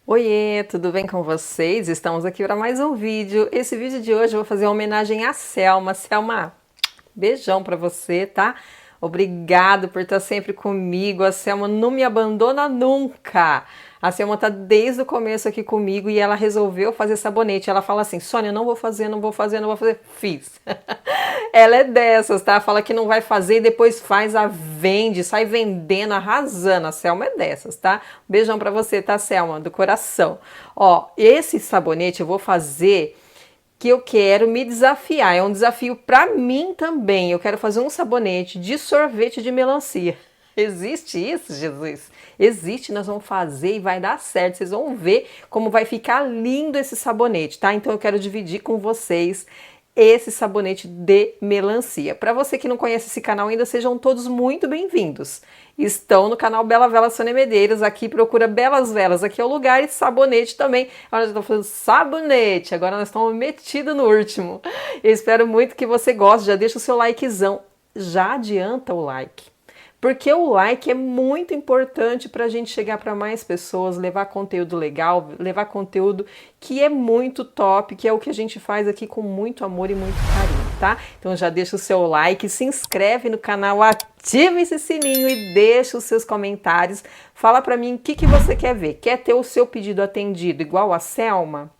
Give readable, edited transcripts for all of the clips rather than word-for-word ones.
Oiê, tudo bem com vocês? Estamos aqui para mais um vídeo. Esse vídeo de hoje eu vou fazer uma homenagem à Selma. Selma, beijão para você, tá? Obrigado por estar sempre comigo. A Selma não me abandona nunca. A Selma tá desde o começo aqui comigo e ela resolveu fazer sabonete. Ela fala assim, Sônia, não vou fazer, não vou fazer, não vou fazer. Fiz. Ela é dessas, tá? Fala que não vai fazer e depois faz, vende, sai vendendo, arrasando. A Selma é dessas, tá? Beijão pra você, tá, Selma? Do coração. Ó, esse sabonete eu vou fazer que eu quero me desafiar. É um desafio pra mim também. Eu quero fazer um sabonete de sorvete de melancia. Existe isso, Jesus? Existe, nós vamos fazer e vai dar certo. Vocês vão ver como vai ficar lindo esse sabonete, tá? Então eu quero dividir com vocês esse sabonete de melancia. Para você que não conhece esse canal ainda, sejam todos muito bem-vindos. Estão no canal Bela Vela Sônia Medeiros, aqui procura Belas Velas, aqui é o lugar, e sabonete também. Agora nós estamos falando sabonete, agora nós estamos metidos no último. Eu espero muito que você goste, já deixa o seu likezão, já adianta o like. Porque o like é muito importante para a gente chegar para mais pessoas, levar conteúdo legal, levar conteúdo que é muito top, que é o que a gente faz aqui com muito amor e muito carinho, tá? Então já deixa o seu like, se inscreve no canal, ativa esse sininho e deixa os seus comentários. Fala para mim o que você quer ver. Quer ter o seu pedido atendido igual a Selma?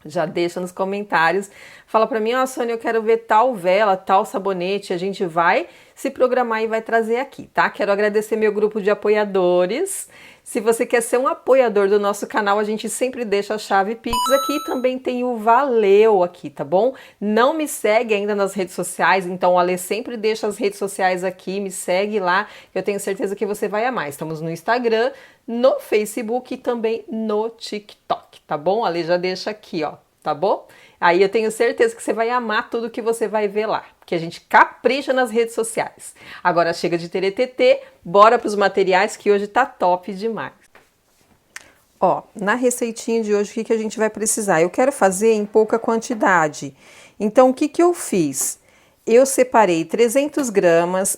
Já deixa nos comentários, fala pra mim, ó, Sônia, eu quero ver tal vela, tal sabonete, a gente vai se programar e vai trazer aqui, tá? Quero agradecer meu grupo de apoiadores. Se você quer ser um apoiador do nosso canal, a gente sempre deixa a chave Pix aqui, também tem o Valeu aqui, tá bom? Não me segue ainda nas redes sociais, então o Ale sempre deixa as redes sociais aqui, me segue lá, eu tenho certeza que você vai amar. Estamos no Instagram, no Facebook e também no TikTok, tá bom? A Ale já deixa aqui, ó, tá bom? Aí eu tenho certeza que você vai amar tudo que você vai ver lá, porque a gente capricha nas redes sociais. Agora chega de teretetê, bora para os materiais que hoje tá top demais. Ó, na receitinha de hoje, o que a gente vai precisar? Eu quero fazer em pouca quantidade. Então, o que eu fiz? Eu separei 300 gramas,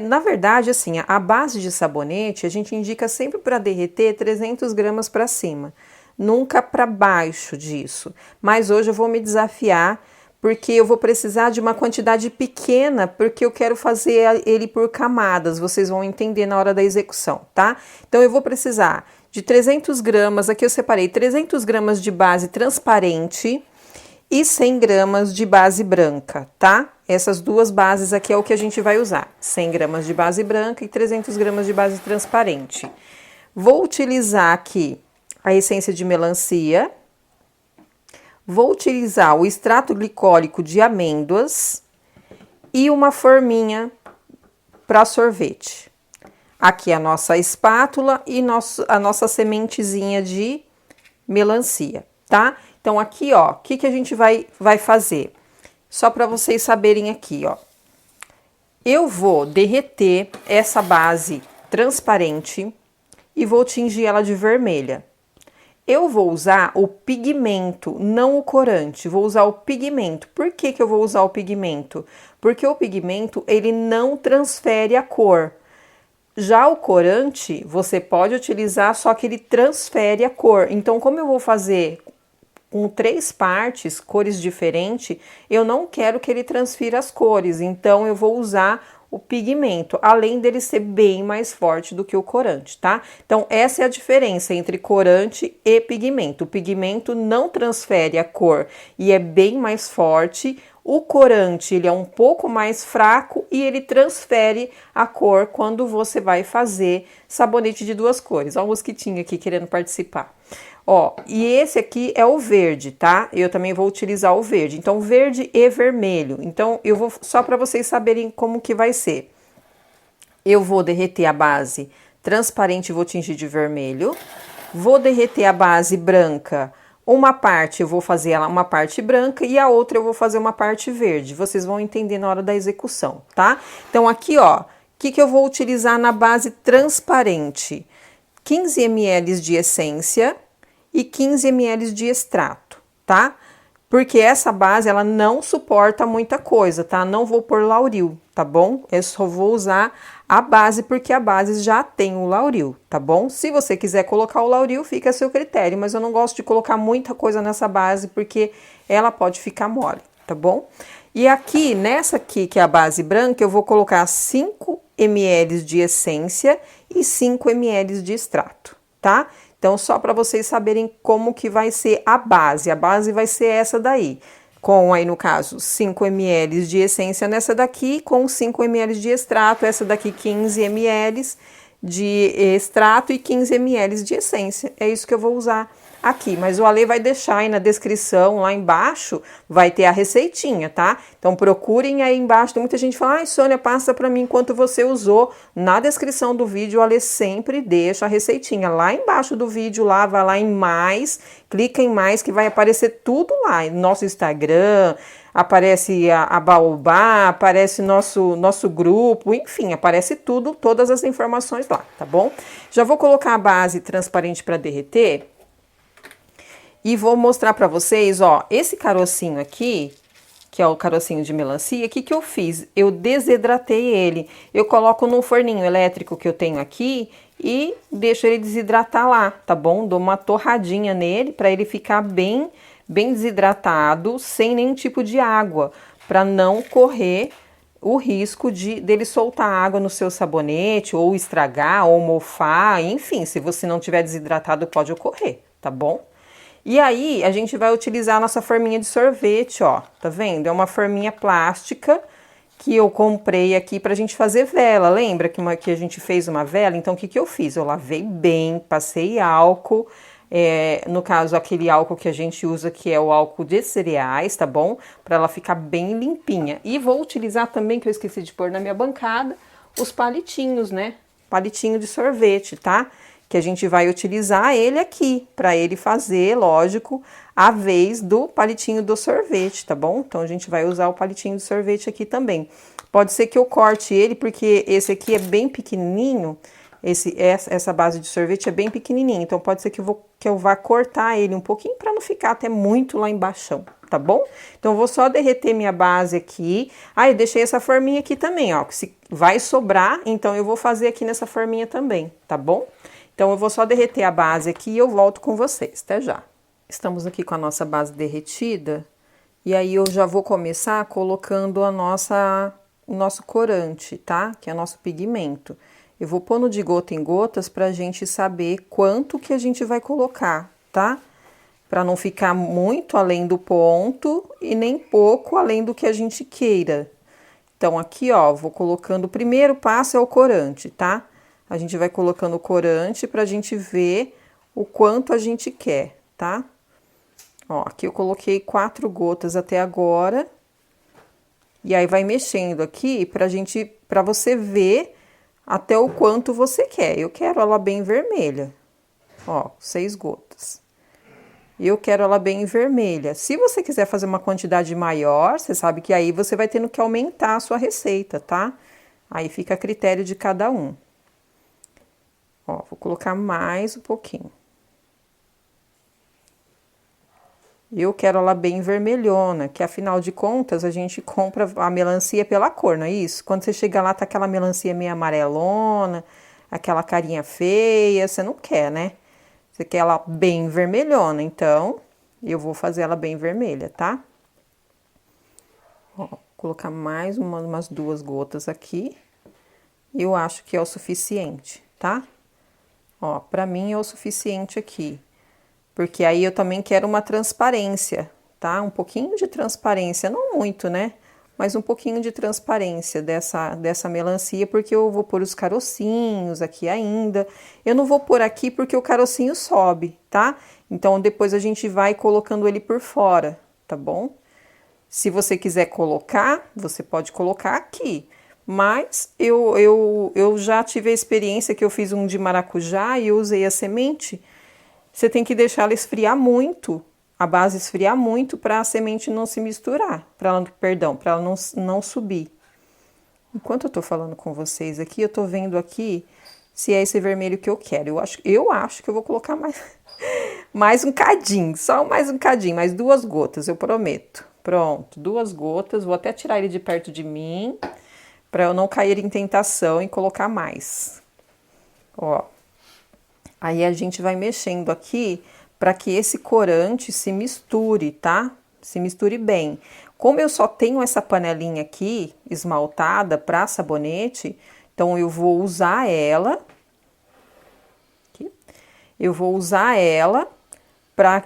na verdade, assim, a base de sabonete, a gente indica sempre para derreter 300 gramas para cima, nunca para baixo disso. Mas hoje eu vou me desafiar, porque eu vou precisar de uma quantidade pequena, porque eu quero fazer ele por camadas, vocês vão entender na hora da execução, tá? Então eu vou precisar de 300 gramas, aqui eu separei 300 gramas de base transparente, e 100 gramas de base branca, tá? Essas duas bases aqui é o que a gente vai usar. 100 gramas de base branca e 300 gramas de base transparente. Vou utilizar aqui a essência de melancia. Vou utilizar o extrato glicólico de amêndoas e uma forminha para sorvete. Aqui a nossa espátula e a nossa sementezinha de melancia, tá? Então, aqui, ó, o que a gente vai fazer? Só para vocês saberem aqui, ó. Eu vou derreter essa base transparente e vou tingir ela de vermelha. Eu vou usar o pigmento, não o corante, vou usar o pigmento. Por que eu vou usar o pigmento? Porque o pigmento, ele não transfere a cor. Já o corante, você pode utilizar, só que ele transfere a cor. Então, como eu vou fazer com 3 partes, cores diferentes, eu não quero que ele transfira as cores, então eu vou usar o pigmento, além dele ser bem mais forte do que o corante, tá? Então, essa é a diferença entre corante e pigmento. O pigmento não transfere a cor e é bem mais forte. O corante, ele é um pouco mais fraco e ele transfere a cor quando você vai fazer sabonete de 2 cores. Ó, o mosquitinho aqui querendo participar. Ó, e esse aqui é o verde, tá? Eu também vou utilizar o verde. Então, verde e vermelho. Então, eu vou, só para vocês saberem como que vai ser. Eu vou derreter a base transparente e vou tingir de vermelho. Vou derreter a base branca. Uma parte eu vou fazer ela uma parte branca e a outra eu vou fazer uma parte verde. Vocês vão entender na hora da execução, tá? Então, aqui, ó, que eu vou utilizar na base transparente? 15 ml de essência e 15 ml de extrato, tá? Porque essa base, ela não suporta muita coisa, tá? Não vou pôr lauril, tá bom? Eu só vou usar a base, porque a base já tem o lauril, tá bom? Se você quiser colocar o lauril, fica a seu critério, mas eu não gosto de colocar muita coisa nessa base, porque ela pode ficar mole, tá bom? E aqui, nessa aqui, que é a base branca, eu vou colocar 5 ml de essência e 5 ml de extrato, tá? Então, só para vocês saberem como que vai ser a base. A base vai ser essa daí, com aí no caso 5 ml de essência nessa daqui, com 5 ml de extrato, essa daqui 15 ml de extrato e 15 ml de essência. É isso que eu vou usar aqui, mas o Ale vai deixar aí na descrição, lá embaixo, vai ter a receitinha, tá? Então procurem aí embaixo, tem muita gente que fala, ai Sônia, passa pra mim quanto você usou. Na descrição do vídeo, o Ale sempre deixa a receitinha, lá embaixo do vídeo, lá, vai lá em mais, clica em mais que vai aparecer tudo lá, nosso Instagram, aparece a Baobá, aparece nosso grupo, enfim, aparece tudo, todas as informações lá, tá bom? Já vou colocar a base transparente para derreter. E vou mostrar para vocês, ó, esse carocinho aqui, que é o carocinho de melancia, o que que eu fiz? Eu desidratei ele. Eu coloco no forninho elétrico que eu tenho aqui e deixo ele desidratar lá, tá bom? Dou uma torradinha nele para ele ficar bem desidratado, sem nenhum tipo de água, para não correr o risco dele soltar água no seu sabonete, ou estragar, ou mofar, enfim, se você não tiver desidratado pode ocorrer, tá bom? E aí, a gente vai utilizar a nossa forminha de sorvete, ó, tá vendo? É uma forminha plástica que eu comprei aqui pra gente fazer vela. Lembra que a gente fez uma vela? Então, o que que eu fiz? Eu lavei bem, passei álcool, no caso, aquele álcool que a gente usa, que é o álcool de cereais, tá bom? Pra ela ficar bem limpinha. E vou utilizar também, que eu esqueci de pôr na minha bancada, os palitinhos, né? Palitinho de sorvete, tá? Que a gente vai utilizar ele aqui, para ele fazer, lógico, a vez do palitinho do sorvete, tá bom? Então, a gente vai usar o palitinho de sorvete aqui também. Pode ser que eu corte ele, porque esse aqui é bem pequenininho, essa base de sorvete é bem pequenininha, então pode ser que eu vá cortar ele um pouquinho, para não ficar até muito lá embaixo, tá bom? Então, eu vou só derreter minha base aqui. Ah, eu deixei essa forminha aqui também, ó, que se vai sobrar, então eu vou fazer aqui nessa forminha também, tá bom? Então, eu vou só derreter a base aqui e eu volto com vocês, até já. Estamos aqui com a nossa base derretida, e aí eu já vou começar colocando o nosso corante, tá? Que é nosso pigmento. Eu vou pondo de gota em gotas pra gente saber quanto que a gente vai colocar, tá? Pra não ficar muito além do ponto e nem pouco além do que a gente queira. Então, aqui, ó, vou colocando, o primeiro passo é o corante, tá? A gente vai colocando o corante pra gente ver o quanto a gente quer, tá? Ó, aqui eu coloquei 4 gotas até agora. E aí, vai mexendo aqui pra você ver até o quanto você quer. Eu quero ela bem vermelha. Ó, 6 gotas. E eu quero ela bem vermelha. Se você quiser fazer uma quantidade maior, você sabe que aí você vai tendo que aumentar a sua receita, tá? Aí fica a critério de cada um. Ó, vou colocar mais um pouquinho. Eu quero ela bem vermelhona, que afinal de contas a gente compra a melancia pela cor, não é isso? Quando você chega lá, tá aquela melancia meio amarelona, aquela carinha feia, você não quer, né? Você quer ela bem vermelhona, então eu vou fazer ela bem vermelha, tá? Ó, vou colocar mais umas 2 gotas aqui. Eu acho que é o suficiente, tá? Ó, pra mim é o suficiente aqui, porque aí eu também quero uma transparência, tá? Um pouquinho de transparência, não muito, né? Mas um pouquinho de transparência dessa melancia, porque eu vou pôr os carocinhos aqui ainda. Eu não vou pôr aqui porque o carocinho sobe, tá? Então, depois a gente vai colocando ele por fora, tá bom? Se você quiser colocar, você pode colocar aqui. Mas eu já tive a experiência que eu fiz um de maracujá e eu usei a semente. Você tem que deixar ela esfriar muito, a base esfriar muito para a semente não se misturar, para ela não subir. Enquanto eu tô falando com vocês aqui, eu tô vendo aqui se é esse vermelho que eu quero. Eu acho que eu vou colocar mais, mais um cadinho, só mais um cadinho, mais 2 gotas, eu prometo. Pronto, 2 gotas. Vou até tirar ele de perto de mim, para eu não cair em tentação e colocar mais. Ó. Aí a gente vai mexendo aqui para que esse corante se misture, tá? Se misture bem. Como eu só tenho essa panelinha aqui esmaltada para sabonete, então eu vou usar ela. Aqui, eu vou usar ela para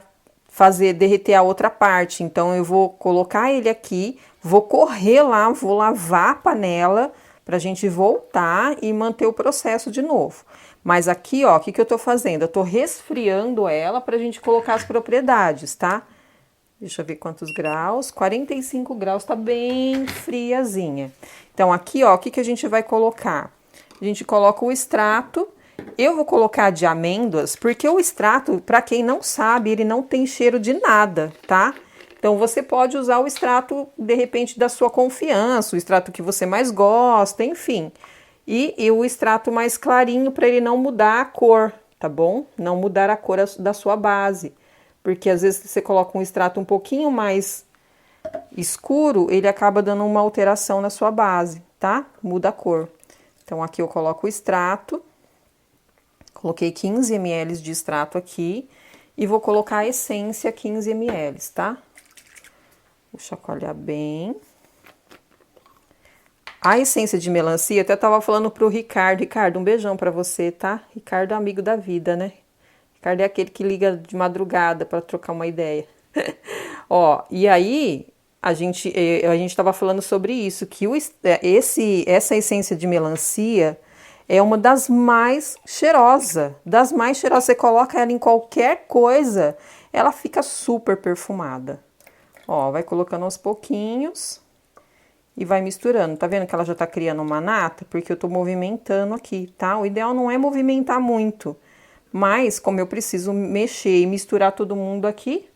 fazer derreter a outra parte. Então eu vou colocar ele aqui, vou correr lá, vou lavar a panela para a gente voltar e manter o processo de novo. Mas aqui, ó, o que que eu tô fazendo? Eu tô resfriando ela pra gente colocar as propriedades, tá? Deixa eu ver quantos graus. 45 graus, tá bem friazinha. Então, aqui, ó, o que que a gente vai colocar? A gente coloca o extrato. Eu vou colocar de amêndoas, porque o extrato, pra quem não sabe, ele não tem cheiro de nada, tá? Então, você pode usar o extrato, de repente, da sua confiança, o extrato que você mais gosta, enfim. E o extrato mais clarinho para ele não mudar a cor, tá bom? Não mudar a cor da sua base. Porque às vezes você coloca um extrato um pouquinho mais escuro, ele acaba dando uma alteração na sua base, tá? Muda a cor. Então aqui eu coloco o extrato. Coloquei 15 ml de extrato aqui. E vou colocar a essência 15 ml, tá? Vou chacoalhar bem. A essência de melancia, até tava falando pro Ricardo. Ricardo, um beijão pra você, tá? Ricardo é amigo da vida, né? Ricardo é aquele que liga de madrugada pra trocar uma ideia. Ó, e aí a gente tava falando sobre isso, que essa essência de melancia é uma das mais cheirosas. Das mais cheirosas. Você coloca ela em qualquer coisa, ela fica super perfumada. Ó, vai colocando aos pouquinhos. E vai misturando. Tá vendo que ela já tá criando uma nata? Porque eu tô movimentando aqui, tá? O ideal não é movimentar muito. Mas, como eu preciso mexer e misturar todo mundo aqui,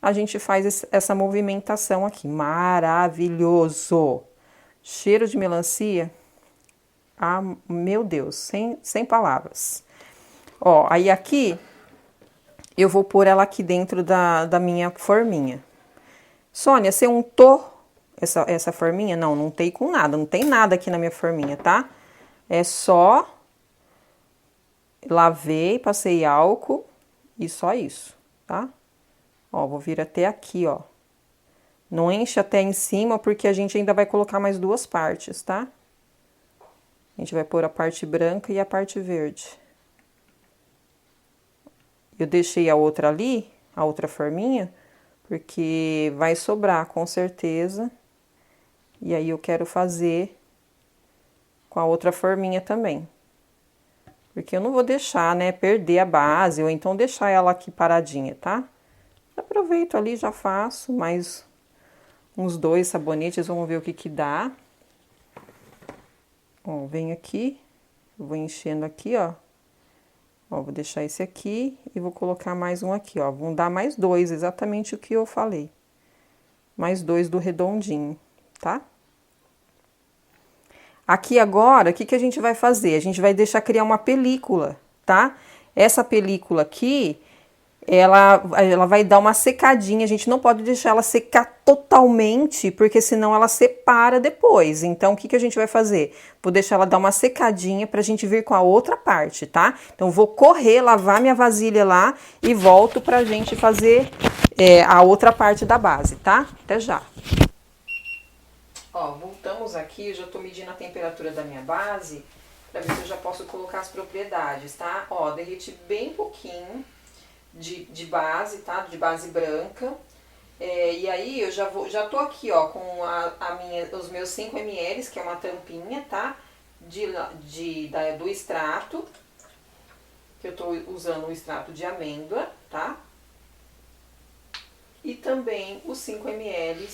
a gente faz essa movimentação aqui. Maravilhoso! Cheiro de melancia. Ah, meu Deus, sem palavras. Ó, aí aqui, eu vou pôr ela aqui dentro da minha forminha. Sônia, você untou essa forminha? Não, não tem com nada, não tem nada aqui na minha forminha, tá? É só lavei, passei álcool e só isso, tá? Ó, vou vir até aqui, ó. Não enche até em cima porque a gente ainda vai colocar mais 2 partes, tá? A gente vai pôr a parte branca e a parte verde. Eu deixei a outra ali, a outra forminha, porque vai sobrar com certeza. E aí eu quero fazer com a outra forminha também. Porque eu não vou deixar, né, perder a base, ou então deixar ela aqui paradinha, tá? Aproveito ali, já faço mais uns 2 sabonetes, vamos ver o que que dá. Ó, venho aqui, vou enchendo aqui, ó. Ó, vou deixar esse aqui e vou colocar mais um aqui, ó. Vão dar mais 2, exatamente o que eu falei. Mais 2 do redondinho, tá? Aqui agora, o que que a gente vai fazer? A gente vai deixar criar uma película, tá? Essa película aqui, ela vai dar uma secadinha. A gente não pode deixar ela secar totalmente, porque senão ela separa depois. Então, o que que a gente vai fazer? Vou deixar ela dar uma secadinha pra gente vir com a outra parte, tá? Então, vou correr, lavar minha vasilha lá e volto pra gente fazer a outra parte da base, tá? Até já. Ó, voltamos aqui, eu já tô medindo a temperatura da minha base, pra ver se eu já posso colocar as propriedades, tá? Ó, derreti bem pouquinho de base, tá? De base branca. E aí eu já tô aqui, ó, com os meus 5 ml, que é uma tampinha, tá? Do extrato, que eu tô usando o extrato de amêndoa, tá? E também os 5 ml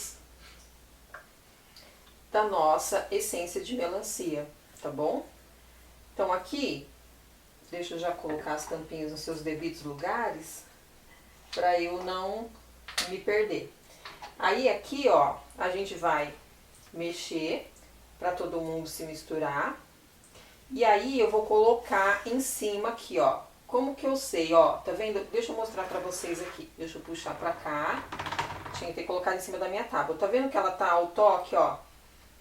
da nossa essência de melancia, tá bom? Então aqui, deixa eu já colocar as tampinhas nos seus devidos lugares, para eu não me perder. Aí aqui, ó, a gente vai mexer para todo mundo se misturar. E aí eu vou colocar em cima aqui, ó. Como que eu sei, ó? Tá vendo? Deixa eu mostrar pra vocês aqui. Deixa eu puxar pra cá. Tinha que ter colocado em cima da minha tábua. Tá vendo que ela tá ao toque, ó?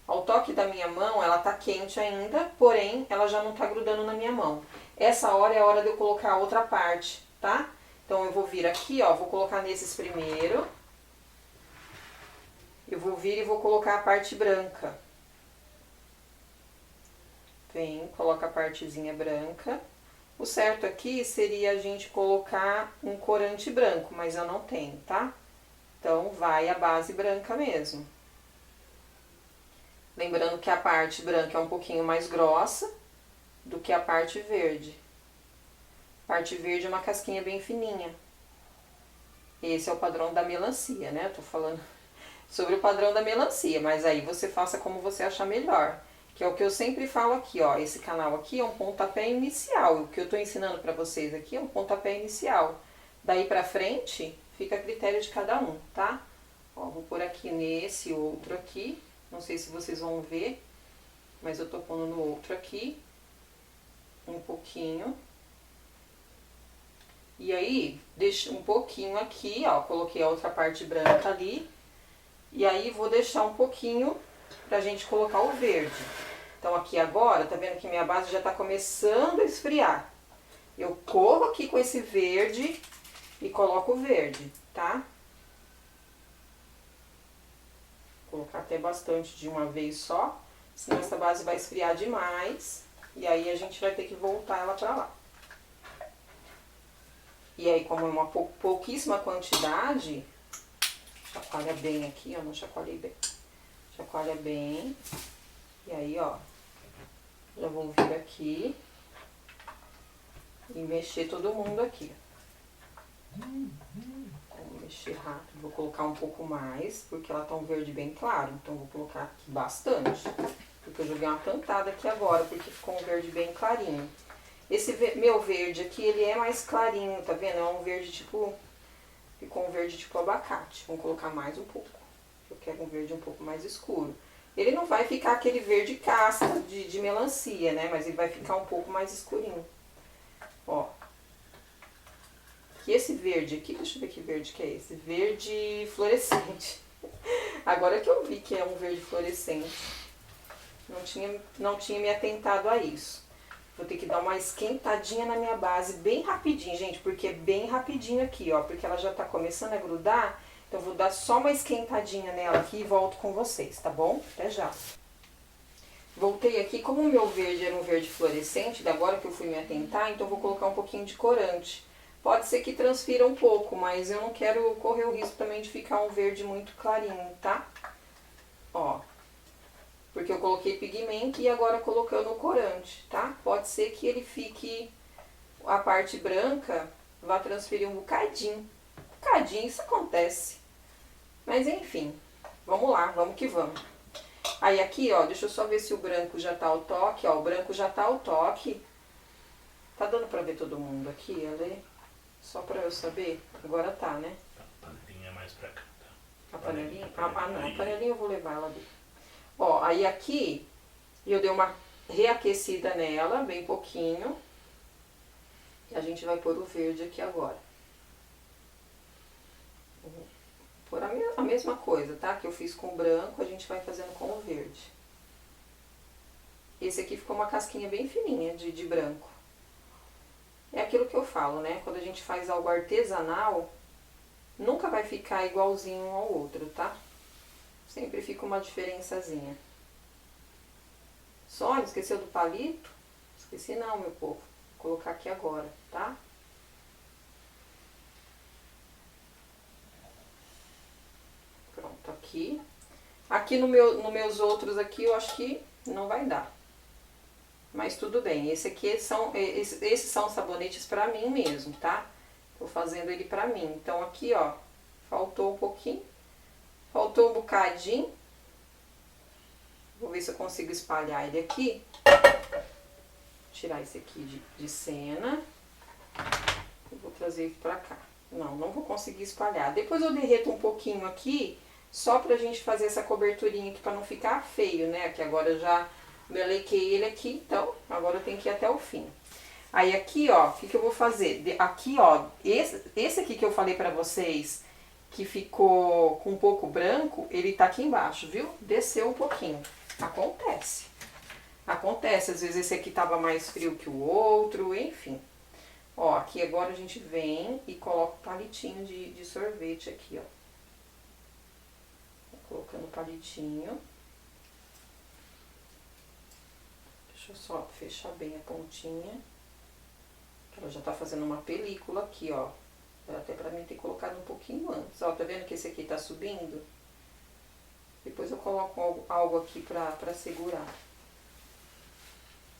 Ao toque da minha mão, ela tá quente ainda, porém, ela já não tá grudando na minha mão. Essa hora é a hora de eu colocar a outra parte, tá? Então eu vou vir aqui, ó, vou colocar nesses primeiro. Eu vou vir e vou colocar a parte branca. Vem, coloca a partezinha branca. O certo aqui seria a gente colocar um corante branco, mas eu não tenho, tá? Então vai a base branca mesmo. Lembrando que a parte branca é um pouquinho mais grossa do que a parte verde. A parte verde é uma casquinha bem fininha. Esse é o padrão da melancia, né? Eu tô falando sobre o padrão da melancia, mas aí você faça como você achar melhor. Que é o que eu sempre falo aqui, ó. Esse canal aqui é um pontapé inicial. O que eu tô ensinando pra vocês aqui é um pontapé inicial. Daí pra frente, fica a critério de cada um, tá? Ó, vou pôr aqui nesse outro aqui. Não sei se vocês vão ver, mas eu tô pondo no outro aqui. Um pouquinho. E aí, deixo um pouquinho aqui, ó. Coloquei a outra parte branca ali. E aí, vou deixar um pouquinho pra gente colocar o verde. Então aqui agora, tá vendo que minha base já tá começando a esfriar. Eu corro aqui com esse verde e coloco o verde, tá? Vou colocar até bastante de uma vez só, senão essa base vai esfriar demais. E aí a gente vai ter que voltar ela pra lá. E aí, como é uma pouquíssima quantidade, chacoalha bem aqui, ó, não chacoalhei bem. Chacoalha bem. E aí, ó, já vou vir aqui e mexer todo mundo aqui. Vou mexer rápido, vou colocar um pouco mais, porque ela tá um verde bem claro. Então, vou colocar aqui bastante, porque eu joguei uma plantada aqui agora, porque ficou um verde bem clarinho. Esse meu verde aqui, ele é mais clarinho, tá vendo? É um verde tipo, ficou um verde tipo abacate. Vamos colocar mais um pouco. Eu quero um verde um pouco mais escuro. Ele não vai ficar aquele verde casca de melancia, né? Mas ele vai ficar um pouco mais escurinho. Ó. E esse verde aqui, deixa eu ver que verde que é esse. Verde fluorescente. Agora que eu vi que é um verde fluorescente. Não tinha me atentado a isso. Vou ter que dar uma esquentadinha na minha base bem rapidinho, gente. Porque é bem rapidinho aqui, ó. Porque ela já tá começando a grudar. Então, eu vou dar só uma esquentadinha nela aqui e volto com vocês, tá bom? Até já. Voltei aqui, como o meu verde era um verde fluorescente, agora que eu fui me atentar, então eu vou colocar um pouquinho de corante. Pode ser que transfira um pouco, mas eu não quero correr o risco também de ficar um verde muito clarinho, tá? Ó, porque eu coloquei pigmento e agora colocando o corante, tá? Pode ser que ele fique, a parte branca, vá transferir um bocadinho. Isso acontece. Mas enfim, vamos lá, vamos que vamos. Aí aqui, ó, deixa eu só ver se o branco já tá ao toque, ó, o branco já tá ao toque. Tá dando pra ver todo mundo aqui, Ale? Só pra eu saber? Agora tá, né? A panelinha é mais pra cá, tá? A panelinha? Ah, não, a panelinha eu vou levar ela ali. Ó, aí aqui, eu dei uma reaquecida nela, bem pouquinho. E a gente vai pôr o verde aqui agora. Por a mesma coisa, tá? Que eu fiz com o branco, a gente vai fazendo com o verde. Esse aqui ficou uma casquinha bem fininha de branco. É aquilo que eu falo, né? Quando a gente faz algo artesanal, nunca vai ficar igualzinho um ao outro, tá? Sempre fica uma diferençazinha. Só, esqueceu do palito? Esqueci não, meu povo. Vou colocar aqui agora, tá? Pronto, aqui. Aqui nos outros aqui, eu acho que não vai dar. Mas tudo bem. Esses são sabonetes pra mim mesmo, tá? Tô fazendo ele pra mim. Então aqui, ó, faltou um pouquinho. Faltou um bocadinho. Vou ver se eu consigo espalhar ele aqui. Tirar esse aqui de cena. Eu vou trazer ele pra cá. Não vou conseguir espalhar. Depois eu derreto um pouquinho aqui, só pra gente fazer essa coberturinha aqui pra não ficar feio, né? Que agora eu já melequei ele aqui, então agora eu tenho que ir até o fim. Aí aqui, ó, o que que eu vou fazer? Aqui, ó, esse aqui que eu falei pra vocês, que ficou com um pouco branco, ele tá aqui embaixo, viu? Desceu um pouquinho. Acontece. Acontece, às vezes esse aqui tava mais frio que o outro, enfim. Ó, aqui agora a gente vem e coloca o palitinho de sorvete aqui, ó. Colocando o palitinho. Deixa eu só fechar bem a pontinha. Ela já tá fazendo uma película aqui, ó. Era até pra mim ter colocado um pouquinho antes. Ó, tá vendo que esse aqui tá subindo? Depois eu coloco algo aqui pra segurar.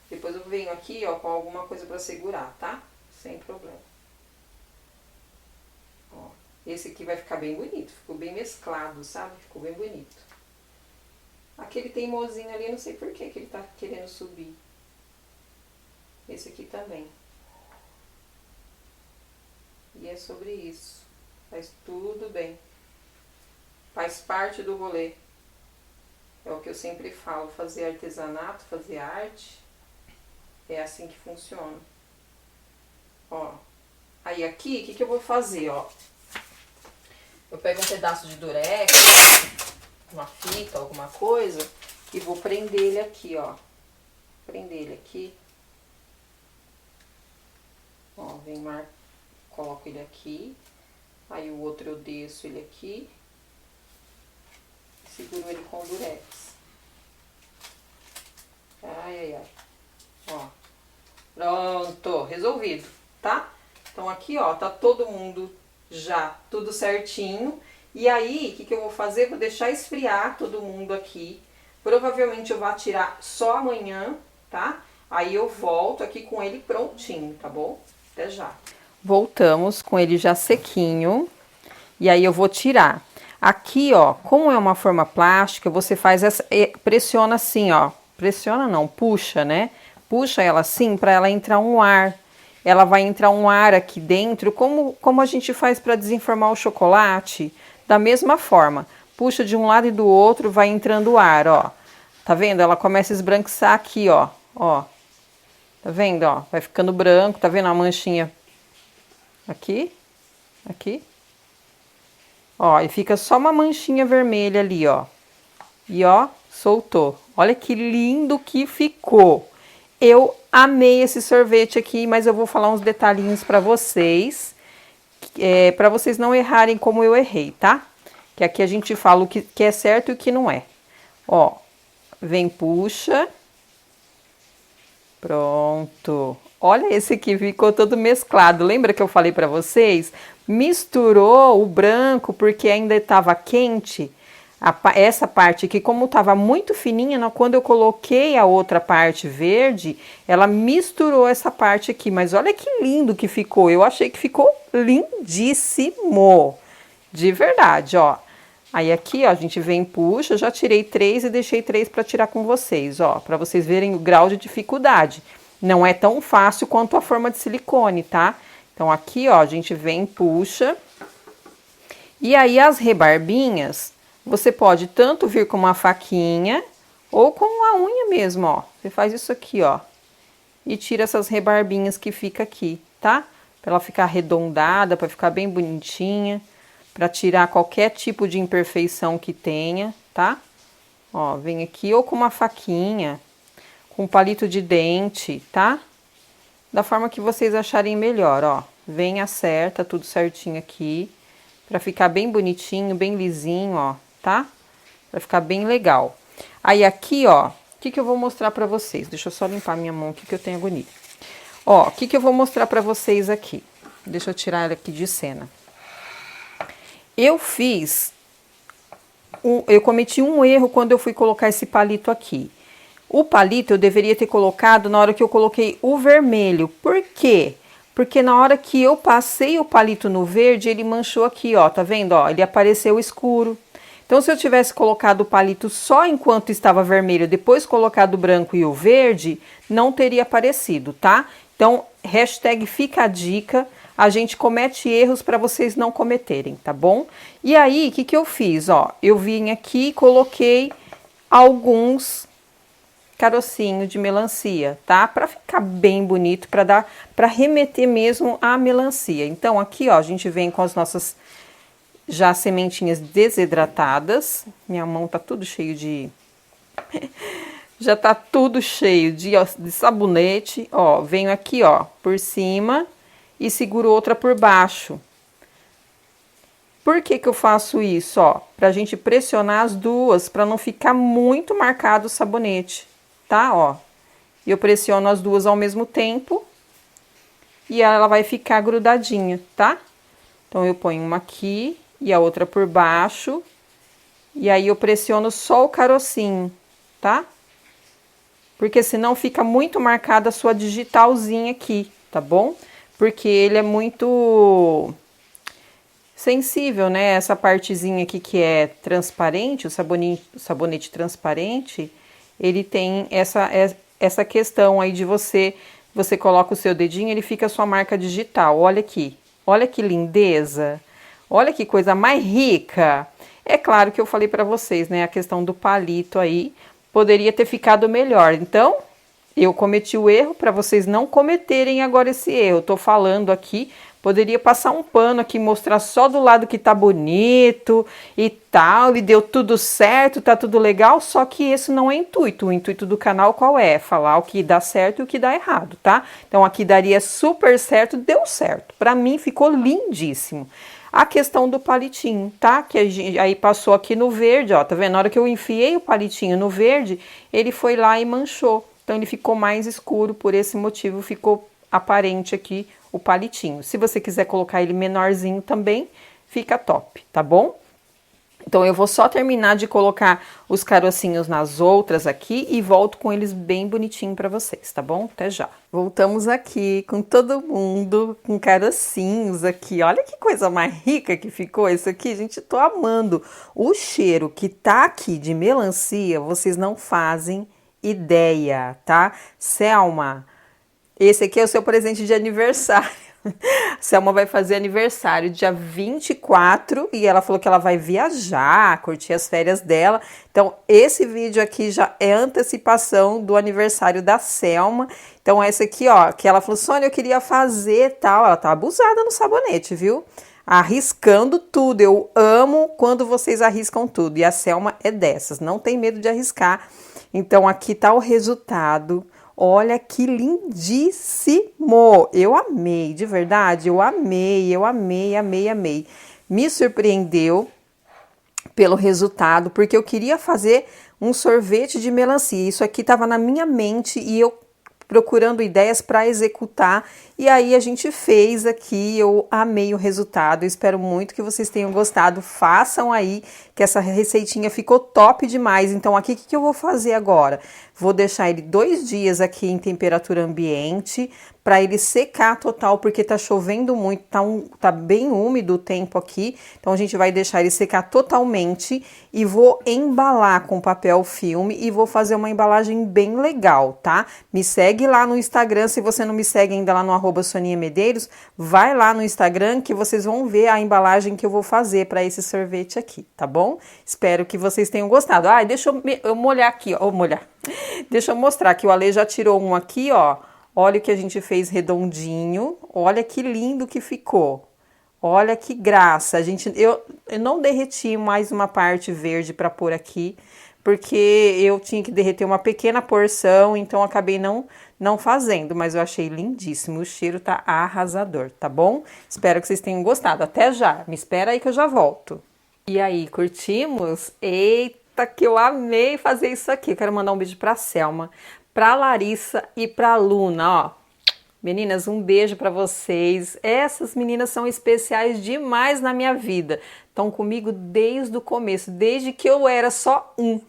Depois eu venho aqui, ó, com alguma coisa pra segurar, tá? Sem problema. Ó, esse aqui vai ficar bem bonito. Ficou bem mesclado, sabe? Ficou bem bonito. Aquele teimosinho ali, não sei por que ele tá querendo subir. Esse aqui também. E é sobre isso. Faz tudo bem. Faz parte do rolê. É o que eu sempre falo. Fazer artesanato, fazer arte. É assim que funciona. Ó. Aí aqui, o que que eu vou fazer, ó? Eu pego um pedaço de durex, uma fita, alguma coisa, e vou prender ele aqui, ó. Prender ele aqui. Ó, coloco ele aqui. Aí o outro eu desço ele aqui. E seguro ele com o durex. Ai, ai, ai. Ó. Pronto, resolvido, tá? Então aqui, ó, tá todo mundo já tudo certinho. E aí, o que que eu vou fazer? Vou deixar esfriar todo mundo aqui. Provavelmente eu vou tirar só amanhã, tá? Aí eu volto aqui com ele prontinho, tá bom? Até já. Voltamos com ele já sequinho. E aí eu vou tirar. Aqui, ó, como é uma forma plástica, você faz essa, pressiona assim, ó. Pressiona não, puxa, né? Puxa ela assim para ela entrar um ar. Ela vai entrar um ar aqui dentro, como a gente faz para desenformar o chocolate. Da mesma forma, puxa de um lado e do outro, vai entrando ar, ó. Tá vendo? Ela começa a esbranquiçar aqui, ó. Ó. Tá vendo, ó? Vai ficando branco, tá vendo a manchinha? Aqui. Aqui. Ó, e fica só uma manchinha vermelha ali, ó. E ó, soltou. Olha que lindo que ficou. Eu amei esse sorvete aqui, mas eu vou falar uns detalhinhos pra vocês. Pra vocês não errarem como eu errei, tá? Que aqui a gente fala o que é certo e o que não é. Ó, vem, puxa. Pronto. Olha esse aqui, ficou todo mesclado. Lembra que eu falei pra vocês? Misturou o branco porque ainda estava quente. Essa parte aqui, como estava muito fininha, quando eu coloquei a outra parte verde, ela misturou essa parte aqui. Mas olha que lindo que ficou. Eu achei que ficou lindíssimo. De verdade, ó. Aí aqui, ó, a gente vem e puxa. Eu já tirei 3 e deixei 3 para tirar com vocês, ó. Para vocês verem o grau de dificuldade. Não é tão fácil quanto a forma de silicone, tá? Então aqui, ó, a gente vem e puxa. E aí as rebarbinhas, você pode tanto vir com uma faquinha ou com a unha mesmo, ó. Você faz isso aqui, ó. E tira essas rebarbinhas que fica aqui, tá? Pra ela ficar arredondada, pra ficar bem bonitinha. Pra tirar qualquer tipo de imperfeição que tenha, tá? Ó, vem aqui ou com uma faquinha, com um palito de dente, tá? Da forma que vocês acharem melhor, ó. Vem, acerta tudo certinho aqui. Pra ficar bem bonitinho, bem lisinho, ó, tá? Pra ficar bem legal. Aí aqui, ó, o que que eu vou mostrar pra vocês? Deixa eu só limpar minha mão aqui que eu tenho agonia. Ó, o que que eu vou mostrar pra vocês aqui? Deixa eu tirar ela aqui de cena. Eu cometi um erro quando eu fui colocar esse palito aqui. O palito eu deveria ter colocado na hora que eu coloquei o vermelho. Por quê? Porque na hora que eu passei o palito no verde, ele manchou aqui, ó. Tá vendo, ó? Ele apareceu escuro. Então, se eu tivesse colocado o palito só enquanto estava vermelho, depois colocado o branco e o verde, não teria aparecido, tá? Então, hashtag fica a dica. a gente comete erros para vocês não cometerem, tá bom? E aí, o que que eu fiz? Ó, eu vim aqui e coloquei alguns carocinhos de melancia, tá? Para ficar bem bonito, para remeter mesmo à melancia. Então, aqui, ó, a gente vem com as nossas já sementinhas desidratadas. Minha mão tá tudo cheio de já tá tudo cheio de sabonete, ó. Venho aqui, ó, por cima e seguro outra por baixo. Por que que eu faço isso, ó? Pra gente pressionar as duas, pra não ficar muito marcado o sabonete, tá? Ó. E eu pressiono as duas ao mesmo tempo e ela vai ficar grudadinha, tá? Então eu ponho uma aqui e a outra por baixo. E aí eu pressiono só o carocinho, tá? Porque senão fica muito marcada a sua digitalzinha aqui, tá bom? Porque ele é muito sensível, né? Essa partezinha aqui que é transparente, o sabonete transparente, ele tem essa questão aí de você coloca o seu dedinho, ele fica a sua marca digital. Olha aqui, olha que lindeza, olha que coisa mais rica. É claro que eu falei para vocês, né? A questão do palito aí poderia ter ficado melhor. Então, eu cometi o erro para vocês não cometerem agora esse erro. Eu tô falando aqui, poderia passar um pano aqui, mostrar só do lado que tá bonito e tal, e deu tudo certo, tá tudo legal, só que esse não é o intuito. O intuito do canal qual é? Falar o que dá certo e o que dá errado, tá? Então aqui daria super certo, deu certo. Para mim ficou lindíssimo. A questão do palitinho, tá? Que a gente, aí passou aqui no verde, ó, tá vendo? Na hora que eu enfiei o palitinho no verde, ele foi lá e manchou. Então ele ficou mais escuro, por esse motivo ficou aparente aqui o palitinho. Se você quiser colocar ele menorzinho também, fica top, tá bom? Então eu vou só terminar de colocar os carocinhos nas outras aqui e volto com eles bem bonitinho para vocês, tá bom? Até já. Voltamos aqui com todo mundo, com carocinhos aqui. Olha que coisa mais rica que ficou isso aqui, gente, tô amando. O cheiro que tá aqui de melancia, vocês não fazem ideia, tá? Selma, esse aqui é o seu presente de aniversário. Selma vai fazer aniversário dia 24 e ela falou que ela vai viajar, curtir as férias dela. Então, esse vídeo aqui já é antecipação do aniversário da Selma. Então, esse aqui, ó, que ela falou, Sônia, eu queria fazer tal. Ela tá abusada no sabonete, viu? Arriscando tudo. Eu amo quando vocês arriscam tudo. E a Selma é dessas, não tem medo de arriscar. Então, aqui tá o resultado. Olha que lindíssimo! Eu amei, de verdade, eu amei, amei. Me surpreendeu pelo resultado, porque eu queria fazer um sorvete de melancia. Isso aqui estava na minha mente e eu procurando ideias para executar. E aí a gente fez aqui, eu amei o resultado, eu espero muito que vocês tenham gostado, façam aí, que essa receitinha ficou top demais. Então aqui, o que eu vou fazer agora? Vou deixar ele 2 dias aqui em temperatura ambiente, para ele secar total, porque tá chovendo muito, tá bem úmido o tempo aqui, então a gente vai deixar ele secar totalmente e vou embalar com papel filme e vou fazer uma embalagem bem legal, tá? Me segue lá no Instagram, se você não me segue ainda lá no @SoniaMedeiros, vai lá no Instagram que vocês vão ver a embalagem que eu vou fazer para esse sorvete aqui, tá bom? Espero que vocês tenham gostado. Ah, deixa eu molhar aqui, ó, Deixa eu mostrar que o Ale já tirou um aqui, ó. Olha o que a gente fez redondinho. Olha que lindo que ficou. Olha que graça. Eu não derreti mais uma parte verde para pôr aqui, porque eu tinha que derreter uma pequena porção, então acabei não fazendo, mas eu achei lindíssimo. O cheiro tá arrasador, tá bom? Espero que vocês tenham gostado. Até já. Me espera aí que eu já volto. E aí, curtimos? Eita, que eu amei fazer isso aqui. Eu quero mandar um beijo pra Selma, pra Larissa e pra Luna, ó. Meninas, um beijo pra vocês. Essas meninas são especiais demais na minha vida. estão comigo desde o começo, desde que eu era só um.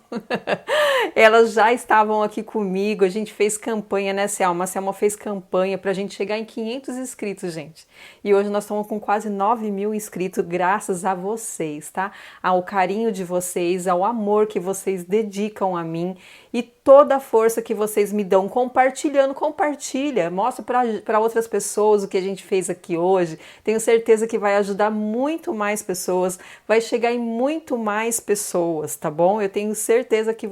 Elas já estavam aqui comigo, a gente fez campanha, né, Selma? A Selma fez campanha pra gente chegar em 500 inscritos, gente. E hoje nós estamos com quase 9.000 inscritos, graças a vocês, tá? Ao carinho de vocês, ao amor que vocês dedicam a mim e toda a força que vocês me dão compartilhando. Compartilha, mostra para outras pessoas o que a gente fez aqui hoje. Tenho certeza que vai ajudar muito mais pessoas, vai chegar em muito mais pessoas, tá bom? Eu tenho certeza que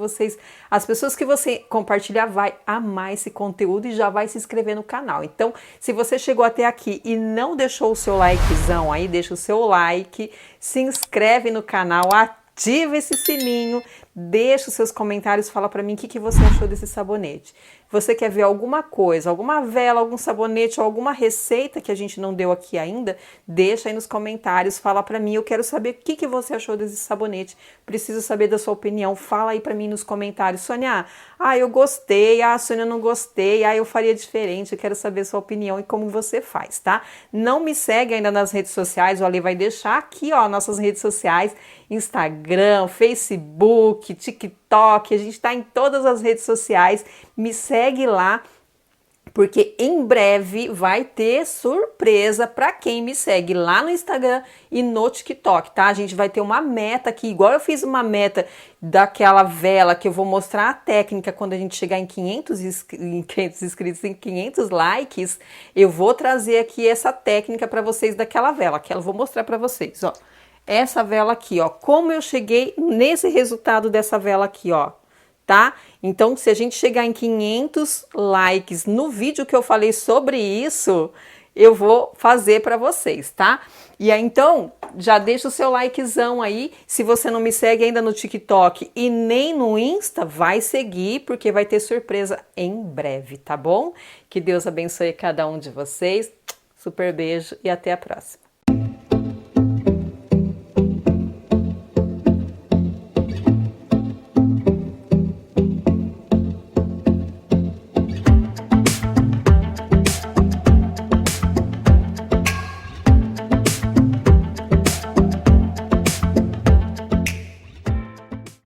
as pessoas que você compartilhar vai amar esse conteúdo e já vai se inscrever no canal. Então, se você chegou até aqui e não deixou o seu likezão aí, deixa o seu like, se inscreve no canal, ativa esse sininho, deixa os seus comentários, fala para mim o que você achou desse sabonete. Você quer ver alguma coisa, alguma vela, algum sabonete ou alguma receita que a gente não deu aqui ainda? Deixa aí nos comentários, fala para mim, eu quero saber o que você achou desse sabonete. Preciso saber da sua opinião, fala aí para mim nos comentários. Sônia, eu gostei, Sônia, eu não gostei, eu faria diferente, eu quero saber a sua opinião e como você faz, tá? Não me segue ainda nas redes sociais, o Ale vai deixar aqui, ó, nossas redes sociais, Instagram, Facebook, TikTok, a gente tá em todas as redes sociais, me segue lá, porque em breve vai ter surpresa para quem me segue lá no Instagram e no TikTok, tá? A gente vai ter uma meta aqui, igual eu fiz uma meta daquela vela que eu vou mostrar a técnica quando a gente chegar em 500 inscritos, em 500 likes, eu vou trazer aqui essa técnica para vocês daquela vela, que eu vou mostrar para vocês, ó. Essa vela aqui, ó, como eu cheguei nesse resultado dessa vela aqui, ó, tá? Então, se a gente chegar em 500 likes no vídeo que eu falei sobre isso, eu vou fazer para vocês, tá? E aí, então, já deixa o seu likezão aí. Se você não me segue ainda no TikTok e nem no Insta, vai seguir, porque vai ter surpresa em breve, tá bom? Que Deus abençoe cada um de vocês. Super beijo e até a próxima.